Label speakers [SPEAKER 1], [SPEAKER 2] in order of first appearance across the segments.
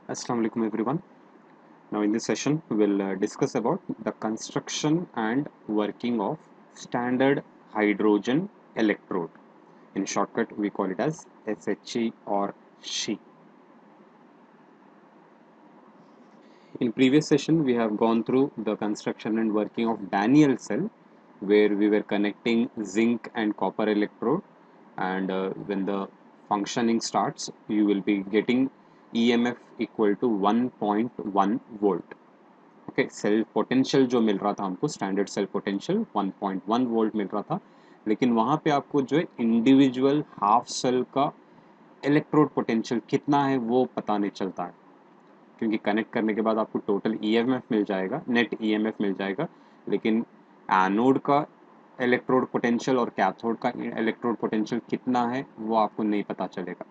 [SPEAKER 1] Assalamu alaikum everyone. Now in this session we will discuss about the construction and working of standard hydrogen electrode. In shortcut we call it as SHE or SHE. In previous session we have gone through the construction and working of Daniel cell where we were connecting zinc and copper electrode, and when the functioning starts you will be getting EMF equal to 1.1 volt. Okay cell potential जो मिल रहा था हमको standard cell potential 1.1 volt मिल रहा था, लेकिन वहाँ पे आपको जो है इंडिविजुअल हाफ सेल का इलेक्ट्रोड पोटेंशियल कितना है वो पता नहीं चलता है, क्योंकि कनेक्ट करने के बाद आपको टोटल ईएमएफ मिल जाएगा, नेट ईएमएफ मिल जाएगा, लेकिन एनोड का इलेक्ट्रोड पोटेंशियल और कैथोड का इलेक्ट्रोड पोटेंशियल कितना है वो आपको नहीं पता चलेगा,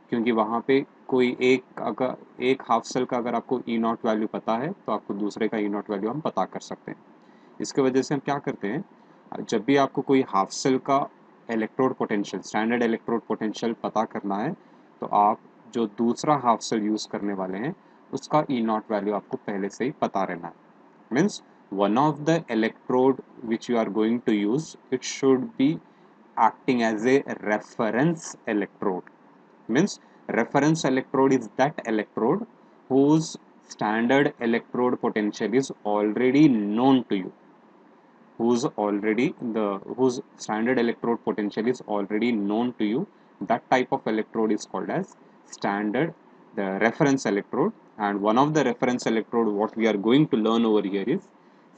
[SPEAKER 1] क्योंकि वहाँ पे कोई एक हाफ सेल का अगर आपको ई नॉट वैल्यू पता है तो आपको दूसरे का ई नॉट वैल्यू हम पता कर सकते हैं। इसके वजह से हम क्या करते हैं, जब भी आपको कोई हाफ सेल का electrode potential standard electrode potential पता करना है तो आप जो दूसरा हाफ सेल यूज़ करने वाले हैं उसका ई नॉट वैल्यू आपको पहले से ही पता रहना है। Means one of the electrode which you are going to use, it should be acting as a reference electrode. Means reference electrode is that electrode whose standard electrode potential is already known to you, whose standard electrode potential is already known to you. That type of electrode is called as standard the reference electrode. And one of the reference electrode what we are going to learn over here is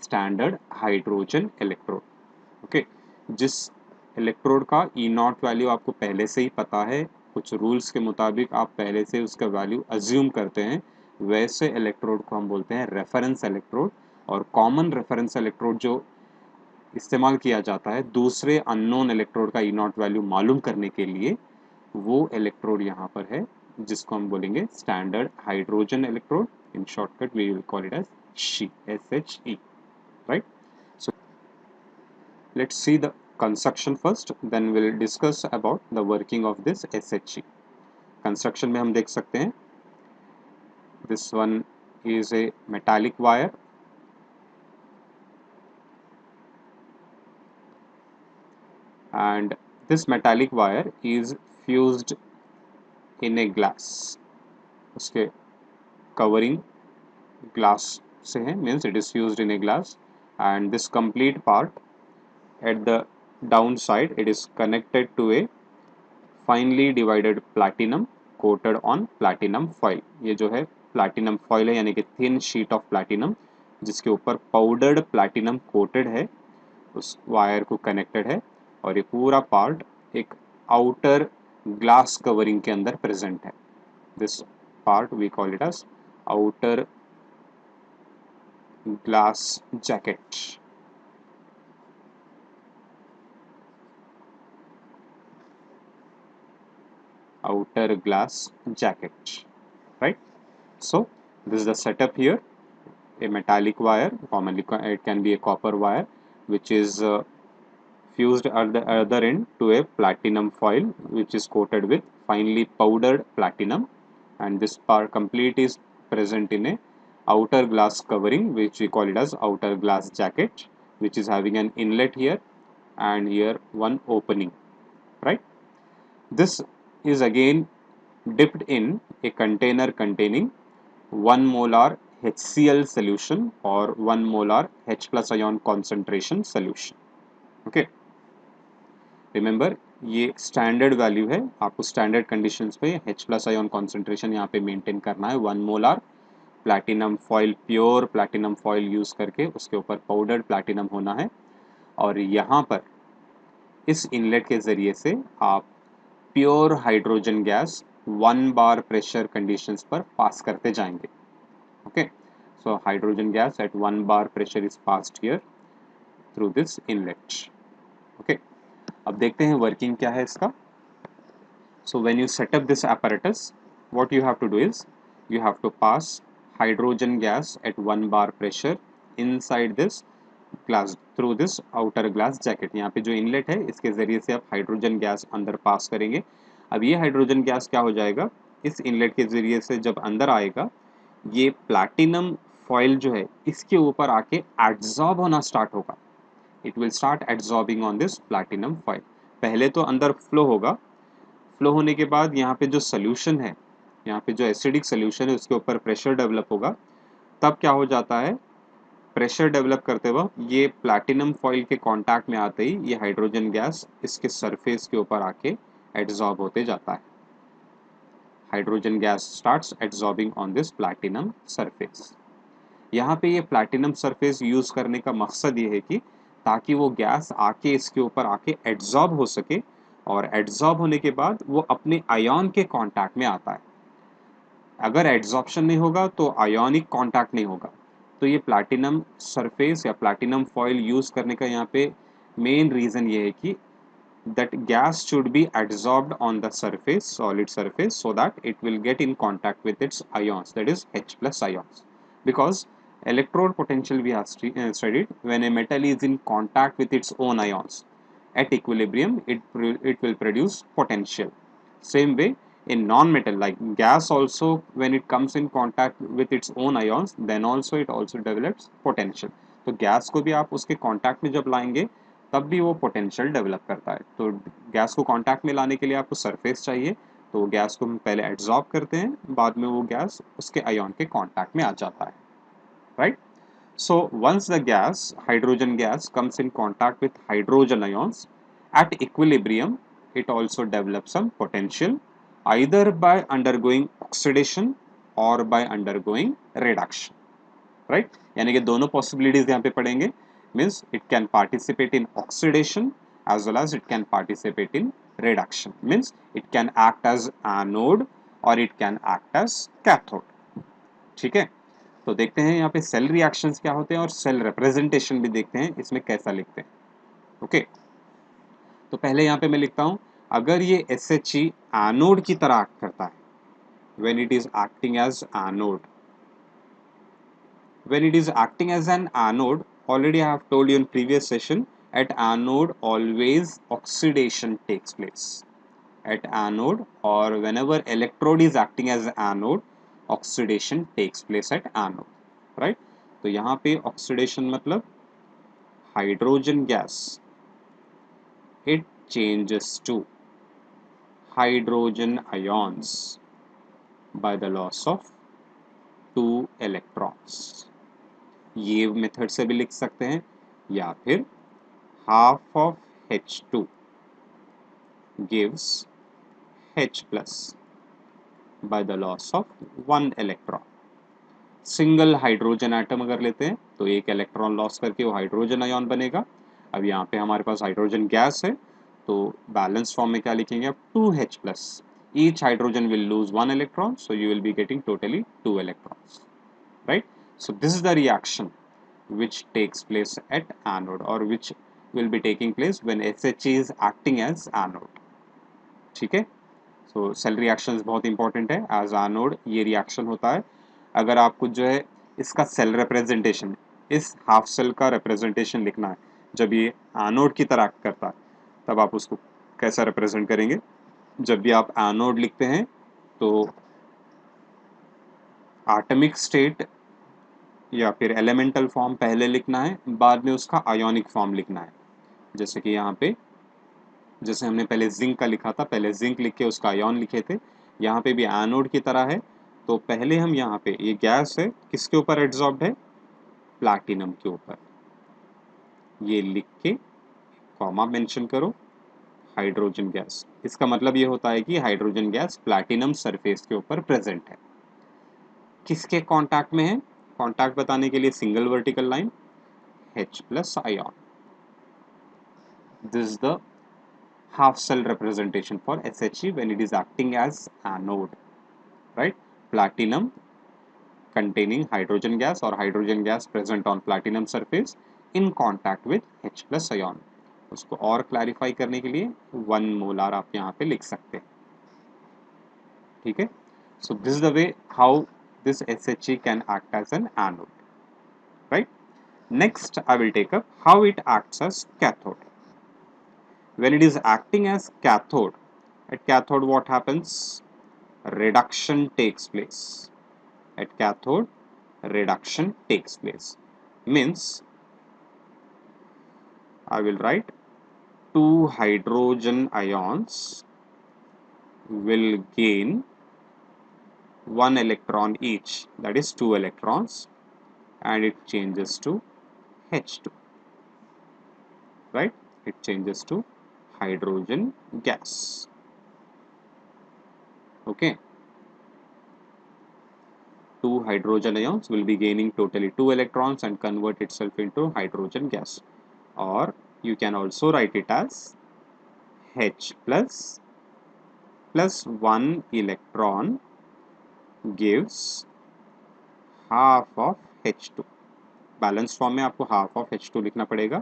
[SPEAKER 1] standard hydrogen electrode. Okay जिस electrode का E not value आपको पहले से ही पता है, कुछ rules के मुताबिक आप पहले से उसका वैल्यू अज्यूम करते हैं, वैसे इलेक्ट्रोड को हम बोलते हैं रेफरेंस इलेक्ट्रोड। और कॉमन रेफरेंस इलेक्ट्रोड जो इस्तेमाल किया जाता है दूसरे अननोन इलेक्ट्रोड का ई नॉट वैल्यू मालूम करने के लिए, वो इलेक्ट्रोड यहाँ पर है जिसको हम बोलेंगे standard hydrogen electrode. In shortcut we will call it as SHE, SHE, right? So let's see the construction first, then we'll discuss about the working of this SHE. Construction में हम देख सकते हैं, this one is a metallic wire and this metallic wire is fused in a glass. उसके covering glass से है, means it is fused in a glass, and this complete part at the downside it is connected to a finely divided platinum coated on platinum foil. ये जो है platinum foil है, यानी कि thin sheet of platinum जिसके ऊपर powdered platinum coated है, उस वायर को कनेक्टेड है, और ये पूरा पार्ट एक आउटर ग्लास कवरिंग के अंदर प्रेजेंट है. This part we call it as outer glass jacket. Outer glass jacket, right? So this is the setup here. A metallic wire, commonly it can be a copper wire, which is fused at the other end to a platinum foil which is coated with finely powdered platinum, and this part complete is present in a outer glass covering which we call it as outer glass jacket, which is having an inlet here and here one opening, right? This is again dipped in a container containing 1 molar HCl solution or 1 molar H plus ion concentration solution. Okay, remember ये standard value है, आपको standard conditions पे H plus ion concentration यहाँ पे maintain करना है. 1 molar platinum foil, pure platinum foil use करके उसके ऊपर पाउडर्ड प्लैटिनम होना है, और यहाँ पर इस इनलेट के ज़रिए से आप प्योर हाइड्रोजन गैस 1 बार प्रेशर कंडीशंस पर पास करते जाएंगे. Okay, so hydrogen gas at 1 bar pressure is passed here through this inlet. Okay, अब देखते हैं वर्किंग क्या है इसका. So when you set up this apparatus, what you have to do is you have to pass hydrogen gas at 1 bar pressure inside this glass through this outer glass jacket. यहाँ पे जो inlet है इसके ज़रिए से आप hydrogen gas अंदर पास करेंगे. अब ये हाइड्रोजन गैस क्या हो जाएगा, इस इनलेट के जरिए से जब अंदर आएगा, ये प्लैटिनम फॉइल जो है इसके ऊपर आके एड्सॉर्ब होना स्टार्ट होगा। It will start adsorbing on this platinum foil. पहले तो अंदर फ्लो होगा, फ्लो होने के बाद यहाँ पे जो सोल्यूशन है, यहाँ पे जो एसिडिक सोल्यूशन है उसके ऊपर प्रेशर डेवलप होगा। तब क्या हो जाता है, प्रेशर डेवलप करते वक्त ये प्लैटिनम फॉइल के कांटेक्ट में आते ही ये हाइड्रोजन गैस इसके सरफेस के ऊपर आके एड्सॉर्ब होते जाता है। Hydrogen gas starts adsorbing on this platinum surface. यहाँ पे ये प्लैटिनम सरफेस यूज करने का मकसद ये है कि ताकि वो गैस आके इसके ऊपर आके एड्सॉर्ब हो सके, और एड्सॉर्ब होने के बाद वो अपने आयन के कांटेक्ट में आता है। अगर एड्सॉर्प्शन नहीं होगा तो आयोनिक कांटेक्ट नहीं होगा। तो ये प्लैटिनम सरफेस या प्लैटिनम फॉइल यूज करने का यहाँ पे मेन रीजन ये है कि that gas should be adsorbed on the surface, solid surface, so that it will get in contact with its ions, that is H plus ions. Because electrode potential we have studied, when a metal is in contact with its own ions at equilibrium, it will produce potential. Same way in non-metal like gas also, when it comes in contact with its own ions, then also it also develops potential. तो gas को भी आप उसके contact में जब लाएंगे तब भी वो पोटेंशियल डेवलप करता है। तो गैस को कांटेक्ट में लाने के लिए आपको सरफेस चाहिए, तो गैस को हम पहले एड्सॉर्ब करते हैं, बाद में वो गैस उसके आयन के कांटेक्ट में आ जाता है, right. So once the gas, hydrogen gas, comes in contact with hydrogen ions at equilibrium, it also develops some potential either by undergoing oxidation or by undergoing reduction, right? यानी कि दोनों possibilities यहाँ पे पढ़ेंगे, means it can participate in oxidation as well as it can participate in reduction, means it can act as anode or it can act as cathode, ठीक है। तो देखते हैं यहाँ पे सेल रिएक्शंस क्या होते हैं और सेल रिप्रेजेंटेशन भी देखते हैं इसमें कैसा लिखते हैं। ओके, तो पहले यहाँ पे मैं लिखता हूँ, अगर ये SHE एनोड की तरह एक्ट करता है, when it is acting as anode, when it is acting as an anode, already I have told you in previous session, at anode always oxidation takes place. At anode or whenever electrode is acting as anode, oxidation takes place at anode, right? तो यहाँ पे oxidation मतलब hydrogen gas, it changes to hydrogen ions by the loss of 2 electrons. ये method से भी लिख सकते हैं, या फिर half of H2 gives H plus by the loss of 1 electron. Single hydrogen atom अगर लेते हैं तो एक इलेक्ट्रॉन लॉस करके वो हाइड्रोजन आयन बनेगा। अब यहाँ पे हमारे पास हाइड्रोजन गैस है, तो बैलेंस फॉर्म में क्या लिखेंगे आप, 2H plus, each hydrogen will lose 1 electron, so you will be getting totally 2 electrons, right. So this is the reaction which takes place at anode or which will be taking place when SHE is acting as anode, ठीक है। सो cell reactions बहुत important है, as anode ये reaction होता है। अगर आपको जो है इसका सेल रिप्रेजेंटेशन, इस हाफ सेल का रिप्रेजेंटेशन लिखना है जब ये एनोड की तरह एक्ट करता है, तब आप उसको कैसा रिप्रेजेंट करेंगे। जब भी आप एनोड लिखते हैं तो एटॉमिक स्टेट या फिर एलिमेंटल फॉर्म पहले लिखना है, बाद में उसका आयोनिक फॉर्म लिखना है। जैसे कि यहाँ पे जैसे हमने पहले जिंक का लिखा था, पहले जिंक लिख के उसका आयन लिखे थे, यहाँ पे भी एनोड की तरह है। तो पहले हम यहाँ पे, ये गैस है किसके ऊपर एड्सॉर्ब्ड है, प्लैटिनम के ऊपर, ये लिख के कॉमा मेंशन करो, हाइड्रोजन गैस। इसका मतलब ये होता है कि हाइड्रोजन गैस प्लैटिनम सरफेस के ऊपर प्रेजेंट है। किसके कांटेक्ट में है, कांटेक्ट बताने के लिए single vertical line, H plus ion. This is the half cell representation for SHE when it is acting as anode, right? Platinum containing hydrogen gas or hydrogen gas present on platinum surface in contact with H plus ion. उसको और clarify करने के लिए 1 molar आप यहाँ पे लिख सकते हैं, ठीक है। So this is the way how this SHE can act as an anode, right? Next I will take up how it acts as cathode. When it is acting as cathode, At cathode, what happens? Reduction takes place. At cathode, reduction takes place. Means, I will write two hydrogen ions will gain one electron each, that is 2 electrons, and it changes to H2, right? It changes to hydrogen gas. Okay. Two hydrogen ions will be gaining totally 2 electrons and convert itself into hydrogen gas. Or you can also write it as H plus 1 electron gives half of H2. Balance form में आपको half of H2 लिखना पड़ेगा.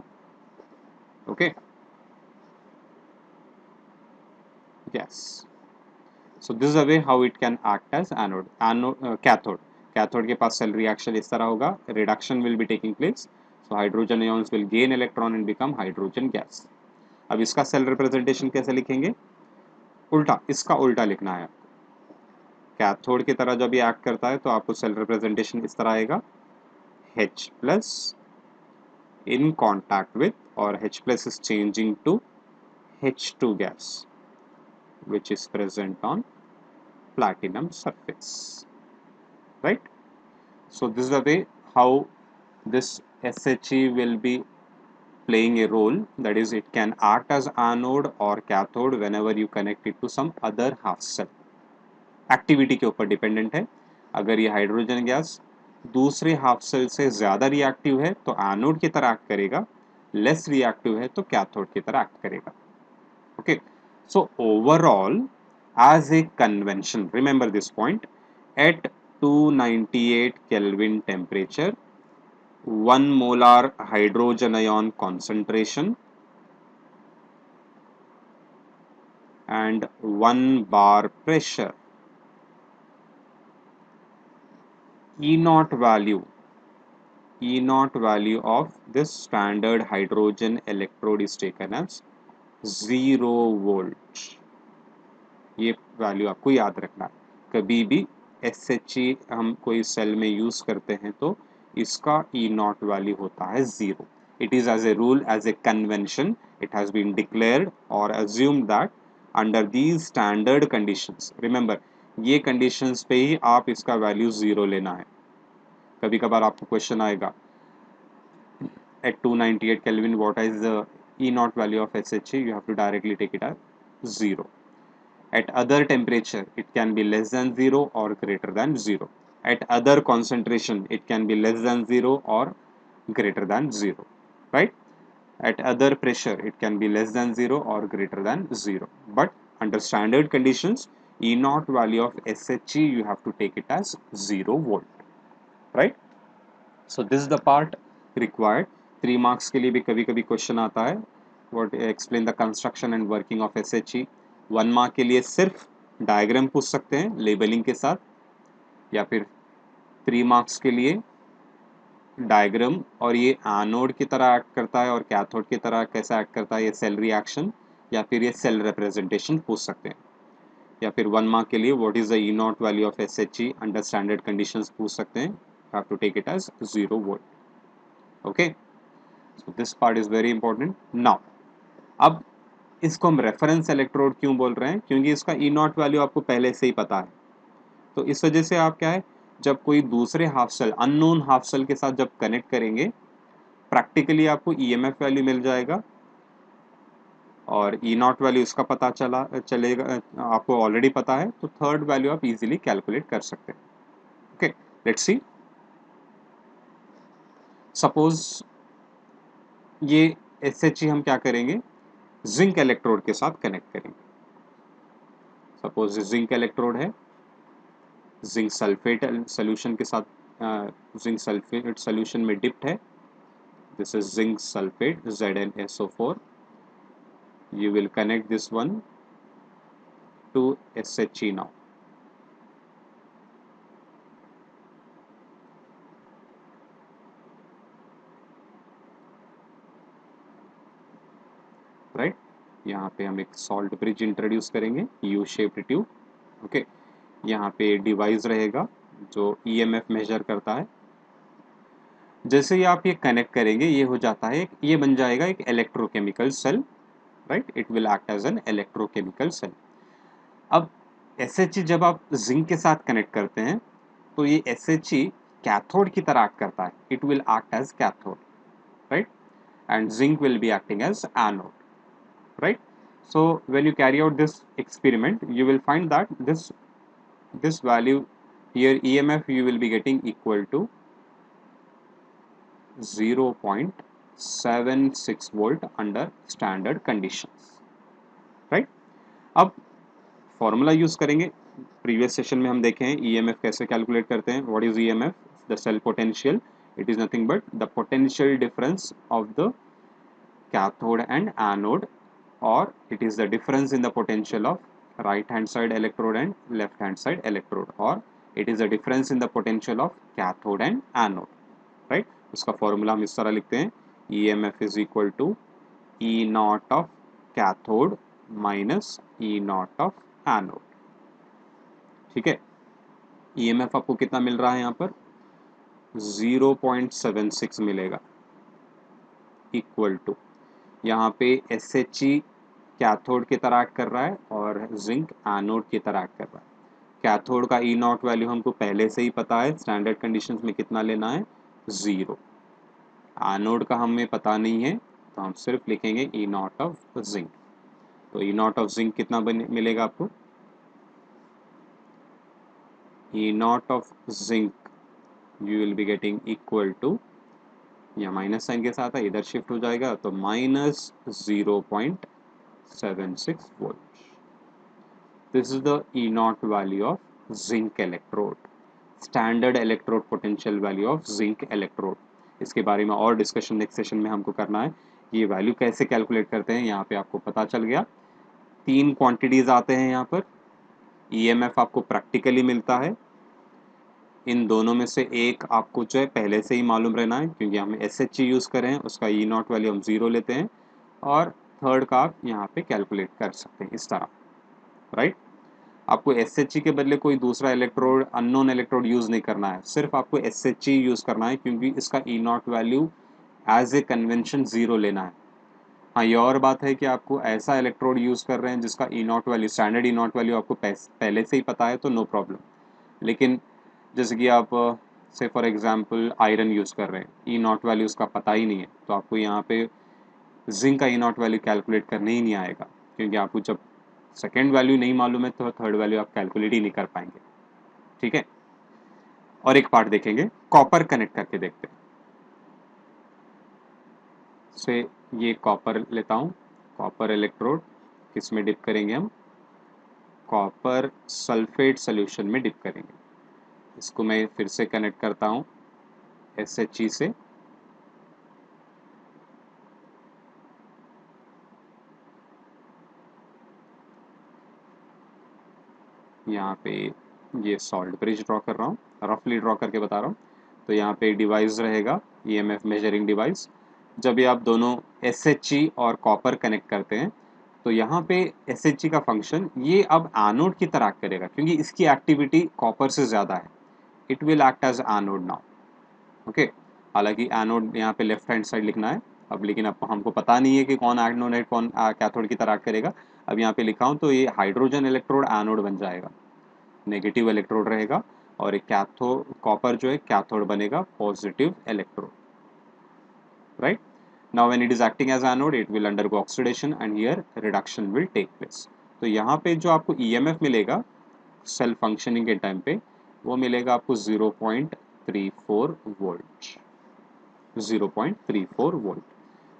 [SPEAKER 1] Okay. Yes. So this is a way how it can act as cathode. Cathode के पास cell reaction इस तरह होगा. Reduction will be taking place. So hydrogen ions will gain electron and become hydrogen gas. अब इसका cell representation कैसे लिखेंगे? उल्टा, इसका उल्टा लिखना है. कैथोड की तरह जब ये एक्ट करता है तो आपको सेल रिप्रेजेंटेशन इस तरह आएगा. H plus in contact with, or H plus is changing to H2 gas, which is present on platinum surface, right? So this is the way how this SHE will be playing a role, that is it can act as anode or cathode whenever you connect it to some other half cell. Activity के ऊपर dependent है. अगर ये hydrogen gas दूसरे half cell से ज़्यादा reactive है तो एनोड की तरह एक्ट करेगा, लेस रिएक्टिव है तो कैथोड की तरह एक्ट करेगा. Okay. So overall as a convention, remember this point, at 298 Kelvin temperature, 1 molar hydrogen ion concentration and 1 bar pressure, E naught value of this standard hydrogen electrode is taken as 0 volt. ये value आपको याद रखना है. कभी भी SHE हम कोई cell में यूज करते हैं तो इसका E naught वैल्यू होता है 0. It is as a rule, as a convention, it has been declared or assumed that under these standard conditions, remember ये conditions पे ही आप इसका वैल्यू 0 लेना है. कभी कभार आपको क्वेश्चन आएगा at 298 Kelvin what is the E naught value of SHE, you have to directly take it as 0. At other temperature it can be less than 0 or greater than 0. At other concentration it can be less than 0 or greater than 0, right? At other pressure it can be less than 0 or greater than 0, but under standard conditions E naught value of SHE you have to take it as 0 volt, right? So this is the part required. 3 marks के लिए भी कभी कभी question आता है, what explain the construction and working of SHE. 1 mark के लिए सिर्फ डायग्राम पूछ सकते हैं लेबलिंग के साथ, या फिर 3 मार्क्स के लिए डायग्राम और ये एनोड की तरह एक्ट करता है और कैथोड की तरह कैसा एक्ट करता है, ये सेल रिएक्शन या फिर ये सेल रिप्रेजेंटेशन पूछ सकते हैं. या फिर 1 मार्क के लिए what is the E not value of SHE under standard conditions पूछ सकते हैं. Have to take it as 0 volt. Okay. So this part is very important. Now अब इसको हम रेफरेंस इलेक्ट्रोड क्यों बोल रहे हैं? क्योंकि इसका ई नॉट वैल्यू आपको पहले से ही पता है. तो इस वजह से आप क्या है, जब कोई दूसरे half cell unknown half cell के साथ जब कनेक्ट करेंगे प्रैक्टिकली आपको EMF वैल्यू मिल जाएगा और ई नॉट वैल्यू इसका पता चलेगा, आपको ऑलरेडी पता है, तो थर्ड वैल्यू आप इजीली कैलकुलेट कर सकते हैं. ओके. Let's see. सपोज ये SHE हम क्या करेंगे, जिंक इलेक्ट्रोड के साथ कनेक्ट करेंगे. सपोज जिंक इलेक्ट्रोड है, जिंक सल्फेट सोल्यूशन के साथ, जिंक सल्फेट सोल्यूशन में डिप्ट है. This is zinc sulphate ZnSO4. You will connect this one to SHE now. Right? यहाँ पे हम एक सॉल्ट ब्रिज इंट्रोड्यूस करेंगे, यू शेप्ड ट्यूब। ओके, यहाँ पे डिवाइस रहेगा जो ईएमएफ मेजर करता है। जैसे ही आप ये कनेक्ट करेंगे ये हो जाता है, ये बन जाएगा एक electrochemical cell, right. It will act as an electrochemical cell. अब SHE जब आप जिंक के साथ कनेक्ट करते हैं तो ये SHE कैथोड की तरह एक्ट करता है, it will act as cathode, right, and zinc will be acting as anode, right? So when you carry out this experiment, you will find that this value here, EMF, you will be getting equal to 0.76 volt under standard conditions, right? अब formula use करेंगे। Previous session में हम देखे हैं EMF कैसे calculate करते हैं। What is EMF? The cell potential. It is nothing but the potential difference of the cathode and anode, or it is the difference in the potential of right hand side electrode and left hand side electrode, or it is the difference in the potential of cathode and anode, right? उसका formula हम इस तरह लिखते हैं, EMF is equal to E naught of cathode minus E naught of anode। ठीक है, EMF आपको कितना मिल रहा है यहाँ पर? 0.76 मिलेगा, इक्वल टू यहाँ पे SHE कैथोड की तरह एक्ट कर रहा है और जिंक एनोड की तरह एक्ट कर रहा है। कैथोड का E नॉट वैल्यू हमको पहले से ही पता है, स्टैंडर्ड कंडीशंस में कितना लेना है, 0। एनोड का हमें पता नहीं है तो हम सिर्फ लिखेंगे E नॉट ऑफ जिंक। तो E नॉट ऑफ जिंक कितना मिलेगा आपको? E not of zinc you will be getting equal to, या माइनस साइन के साथ है, इधर शिफ्ट हो जाएगा तो minus 0.76 volt. This is the E naught value of zinc electrode, standard electrode potential value of zinc electrode। इसके बारे में और डिस्कशन नेक्स्ट सेशन में हमको करना है। ये वैल्यू कैसे कैलकुलेट करते हैं यहाँ पे आपको पता चल गया। 3 क्वांटिटीज आते हैं यहाँ पर। EMF आपको प्रैक्टिकली मिलता है, इन दोनों में से एक आपको जो है पहले से ही मालूम रहना है क्योंकि हम SHE यूज़ कर रहे हैं, उसका E नॉट वैल्यू हम 0 लेते हैं, और थर्ड का आप यहाँ पे कैलकुलेट कर सकते हैं इस तरह, राइट। आपको SHE के बदले कोई दूसरा इलेक्ट्रोड, अननोन इलेक्ट्रोड यूज़ नहीं करना है, सिर्फ आपको SHE यूज़ करना है क्योंकि इसका E not value as a convention 0 लेना है। हाँ, ये और बात है कि आपको ऐसा इलेक्ट्रोड यूज़ कर रहे हैं जिसका E not value, standard E not value आपको पहले से ही पता है तो नो प्रॉब्लम। लेकिन जैसे कि आप से फॉर एग्जांपल आयरन यूज़ कर रहे हैं, E नॉट वैल्यू उसका पता ही नहीं है, तो आपको यहाँ पे जिंक का E नॉट वैल्यू कैलकुलेट करने ही नहीं आएगा क्योंकि आपको जब सेकेंड वैल्यू नहीं मालूम है तो थर्ड वैल्यू आप कैलकुलेट ही नहीं कर पाएंगे। ठीक है, और एक पार्ट देखेंगे, कॉपर कनेक्ट करके देखते हैं। से ये कॉपर लेता हूँ, कॉपर इलेक्ट्रोड किस में डिप करेंगे हम? कॉपर सल्फेट सोल्यूशन में डिप करेंगे। इसको मैं फिर से कनेक्ट करता हूँ SHE से। यहाँ पे ये सॉल्ट ब्रिज ड्रॉ कर रहा हूँ, रफली ड्रॉ करके बता रहा हूँ। तो यहाँ पे डिवाइस रहेगा, EMF मेजरिंग डिवाइस। जब ये आप दोनों SHE और कॉपर कनेक्ट करते हैं तो यहाँ पे SHE का फंक्शन ये अब एनोड की तरह करेगा क्योंकि इसकी एक्टिविटी कॉपर से ज़्यादा है। It will act as anode now. Okay, हालांकि एनोड यहाँ पे लेफ्ट हैंड साइड लिखना है अब, लेकिन अब हमको पता नहीं है कि कौन एनोड है कौन कैथोड की तरह करेगा। अब यहाँ पे लिखा हूँ तो ये हाइड्रोजन इलेक्ट्रोड एनोड बन जाएगा, नेगेटिव इलेक्ट्रोड रहेगा, और एक कॉपर जो है कैथोड बनेगा, positive electrode, right. Now when it is acting as anode it will undergo oxidation and here reduction will take place. तो यहाँ पे जो आपको EMF मिलेगा सेल फंक्शनिंग के टाइम पे वो मिलेगा आपको 0.34 वोल्ट, 0.34 वोल्ट।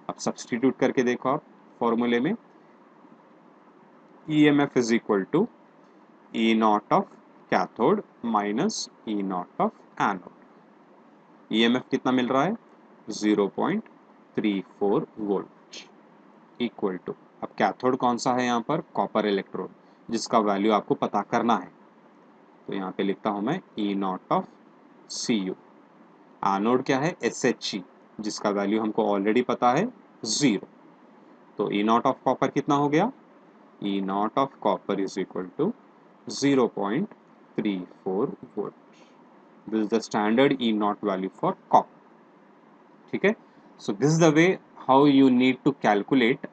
[SPEAKER 1] अब सब्सटीट्यूट करके देखो आप फॉर्मूले में, EMF is equal to E not of cathode minus E not of anode. EMF कितना मिल रहा है? 0.34 वोल्ट, इक्वल टू, अब कैथोड कौन सा है यहाँ पर? कॉपर इलेक्ट्रोड, जिसका वैल्यू आपको पता करना है। तो यहाँ पे लिखता हूँ मैं E not of Cu। Anode क्या है? SHE, जिसका वैल्यू हमको ऑलरेडी पता है 0। तो ई नॉट ऑफ कॉपर कितना हो गया, E not of copper is equal to 0.34 volt. This is the standard E naught value for copper. ठीक है. So this is the way how you need to calculate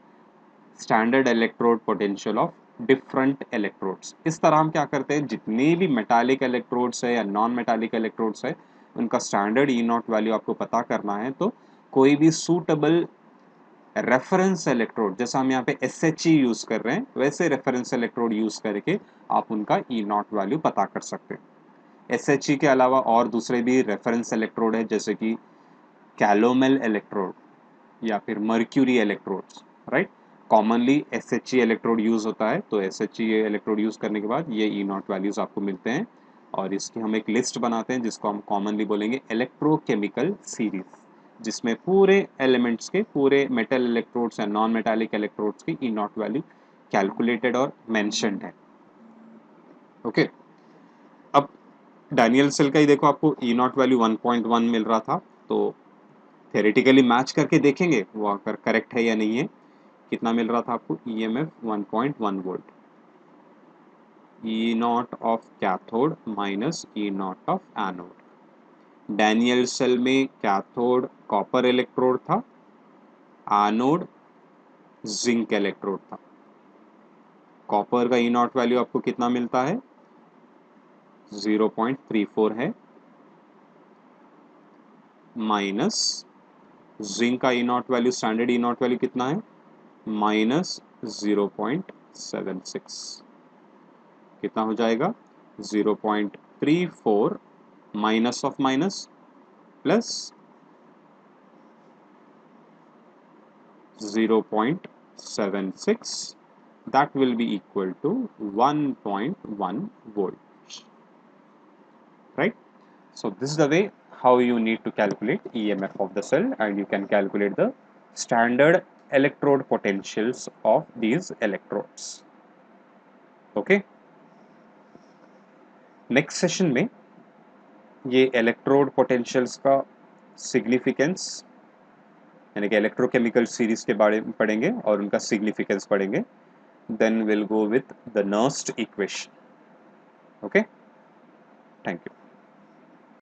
[SPEAKER 1] standard electrode potential of different electrodes. इस तरह हम क्या करते हैं, जितने भी मेटालिक इलेक्ट्रोड्स है या नॉन मेटालिक इलेक्ट्रोड्स है उनका स्टैंडर्ड ई नॉट वैल्यू आपको पता करना है. तो कोई भी सूटेबल रेफरेंस इलेक्ट्रोड, जैसा हम यहाँ पे SHE यूज कर रहे हैं वैसे रेफरेंस इलेक्ट्रोड यूज करके आप उनका ई नॉट वैल्यू पता कर सकते हैं. SHE के अलावा और दूसरे भी रेफरेंस इलेक्ट्रोड है, जैसे कि कैलोमेल इलेक्ट्रोड या फिर mercury electrodes, right. Commonly SHE electrode use होता है, तो SHE इलेक्ट्रोड यूज करने के बाद ये ई नॉट वैल्यूज आपको मिलते हैं. और इसकी हम एक लिस्ट बनाते हैं जिसको हम कॉमनली बोलेंगे इलेक्ट्रोकेमिकल सीरीज, जिसमें पूरे एलिमेंट्स के, पूरे मेटल इलेक्ट्रोड्स या नॉन मेटालिक इलेक्ट्रोड्स की ई नॉट वैल्यू कैलकुलेटेड और मेंशन्ड है. ओके. अब डैनियल सेल का ही देखो, आपको ई नॉट वैल्यू 1.1 मिल रहा था, तो थेरेटिकली मैच करके देखेंगे वो अगर करेक्ट है या नहीं है. कितना मिल रहा था आपको, EMF 1.1 volt. E not of cathode minus E not of anode. Daniell cell में कैथोड कॉपर इलेक्ट्रोड था, एनोड जिंक इलेक्ट्रोड था. कॉपर का ई नॉट वैल्यू आपको कितना मिलता है, 0.34 है, माइनस जिंक का E not value, standard E not value कितना है, माइनस 0.76. कितना हो जाएगा, 0.34 minus of minus plus 0.76, that will be equal to 1.1 volt, right. So this is the way how you need to calculate EMF of the cell, and you can calculate the standard electrode potentials of these electrodes. Okay. Next session में ये electrode potentials का significance, यानी कि electrochemical series के बारे में पढ़ेंगे और उनका सिग्निफिकेंस पढ़ेंगे. Then will go with the Nernst equation. Okay, thank you.